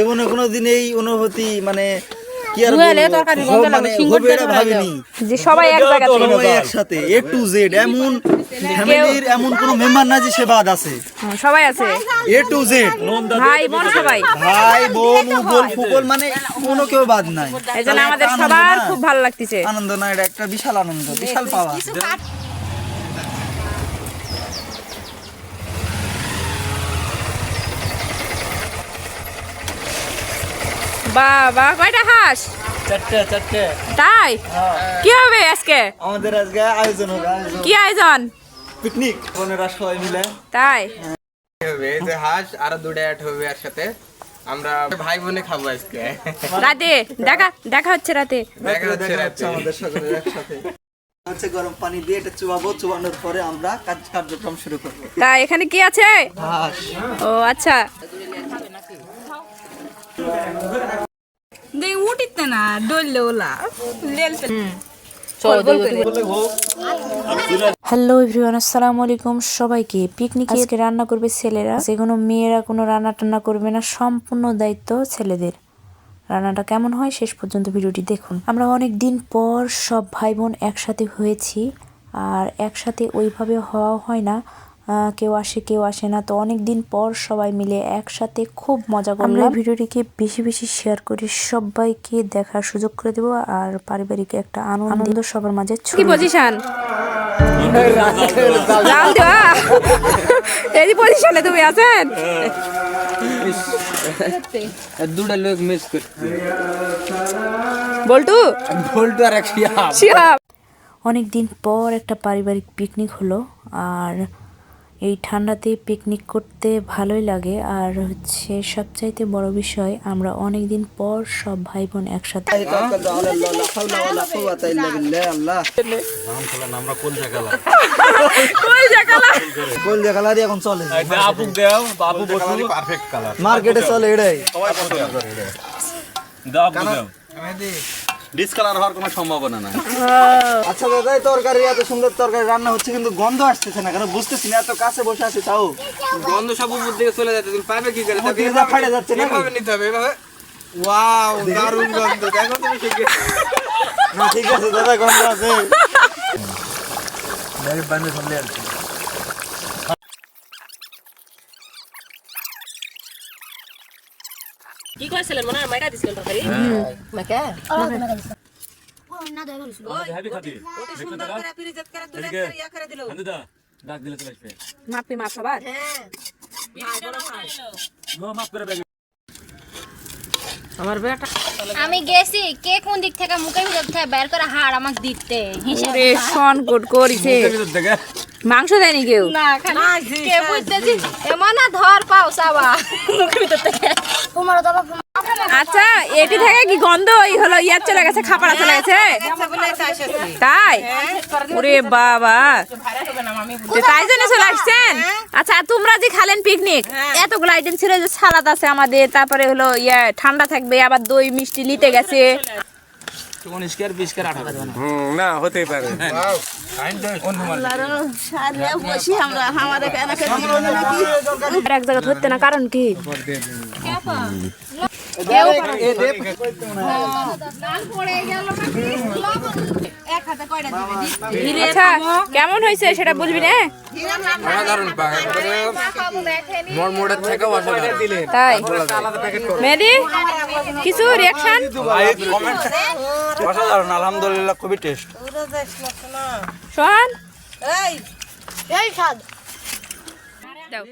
জীবনে কোনোদিন এই অনুভূতি মানে কি আর ভাবিনি যে সবাই এক জায়গাতে একসাথে A to Z এমন ফ্যামিলির এমন কোনো মেম্বার না যে সে বাদ আছে, সবাই আছে A to Z ভাই বোন সবাই ভাই বোন উগল ফুগল মানে কোনো কেউ বাদ নাই। এইজন্য আমাদের সবার খুব ভালো লাগতেছে। আনন্দ না, এটা একটা বিশাল আনন্দ, বিশাল পাওয়া। বাবা কয়টা হাঁস? চারটে। তাই কি হবে আজকে? আমাদের আজকে আয়োজন হবে। কি আয়োজন? পিকনিক, বোনেরা সবাই মিলে। তাই হবে এই যে হাঁস আর দুটো অ্যাড হবে এর সাথে। আমরা ভাই বোনে খাবো আজকে রাতে দেখা হচ্ছে রাতে। দেখা হচ্ছে আমাদের সকলের একসাথে হচ্ছে গরম পানি দিয়ে এটা চুবাবো, চুবানোর পরে আমরা কার্যক্রম শুরু করবো। তাই এখানে কি আছে? হাঁস। ও আচ্ছা দেই উঠিতে না ডললে ওলা হ্যালো এভরিওয়ান, আসসালামু আলাইকুম সবাইকে। পিকনিকে আজকে রান্না করবে ছেলেরা, যেকোনো মেয়েরা কোনো রান্না টান্না করবে না, সম্পূর্ণ দায়িত্ব ছেলেদের। রান্নাটা কেমন হয় শেষ পর্যন্ত ভিডিওটি দেখুন। আমরা অনেক দিন পর সব ভাই বোন একসাথে হয়েছি, আর একসাথে ওইভাবে হওয়া হয় না, কেউ আসে কেউ আসে না, তো অনেক দিন পর সবাই মিলে একসাথে খুব মজা করলাম। আমরা ভিডিওটিকে বেশি বেশি শেয়ার করে সবাইকে দেখার সুযোগ করে দেবো, আর পারিবারিক একটা আনন্দ সবার মাঝে কি পজিশন জাল দেওয়া এই পজিশনে তুমি আছেন? দুটো লোক মিস করছে, বল্টু আর এক শিহাব। অনেক দিন পর একটা পারিবারিক পিকনিক হলো, আর এই ঠান্ডাতে পিকনিক করতে ভালোই লাগে। আর হচ্ছে সবচাইতে বড় বিষয়, আমরা অনেক দিন পর সব ভাই বোন একসাথে। মার্কেটে চলে এটাই। ডিসকালার হওয়ার কোনো সম্ভাবনা নাই। আচ্ছা দাদা, তরকারি এত সুন্দর তরকারি রান্না হচ্ছে কিন্তু গন্ধ আসতেছে না কেন বুঝতেছি না। এত কাছে বসে আছে তাও গন্ধ সব উপর দিকে চলে যাচ্ছে, তুমি পাবে কি করে? ফাটে যাচ্ছে না, এভাবে নিতে হবে, এভাবে। ওয়াও, দারুণ গন্ধ। দেখো তুমি শিখে না ঠিক আছে দাদা, গন্ধ আছে। কি কইছিলেন মনে মাইকা দিছিলেন তরকারি মাইকা না দেই বলছিল ওই হেভি খাতি ওটি সুন্দর করে ফ্রিজে করে তুলে ইয়া করে দিলো আন্দা ডাক দিলে চলে আসবে মাপি মাপ সবার। হ্যাঁ নো মাপ করে ব্যাগ আমার বেটা। আমি গেছি কে কোন দিক থেকে মুখের ভিতর থেকে বের করে হাড় আমাকে দিতে হিসাব রে শন কোড করিছে। মাংস দেয়নি কেউ না কে বুঝতেছি এমন না ধর পাও সাবা মুখের ভিতর থেকে তোমার দাদা। আচ্ছা এটি থেকে কি গন্ধ ওই হলো ইয়ার চলে গেছে, খাপাড়া চলে গেছে তাই? ওরে বাবা, তাই জন্য চলে আসছেন? আচ্ছা তোমরা যে খালেন পিকনিক, এতগুলো আইটেম ছিল, যে সালাদ আছে আমাদের, তারপরে হলো ইয়া ঠান্ডা থাকবে, আবার দই মিষ্টি লিতে গেছে। না হতেই পারে। এক জায়গা ধরতে না, কারণ কি? আচ্ছা কেমন হয়েছে সেটা বুঝবি না? তাই মেহেদি কিছু রিয়াকশন? অসাধারণ, আলহামদুলিল্লাহ, খুবই টেস্ট। শোন এই স্বাদ দাও।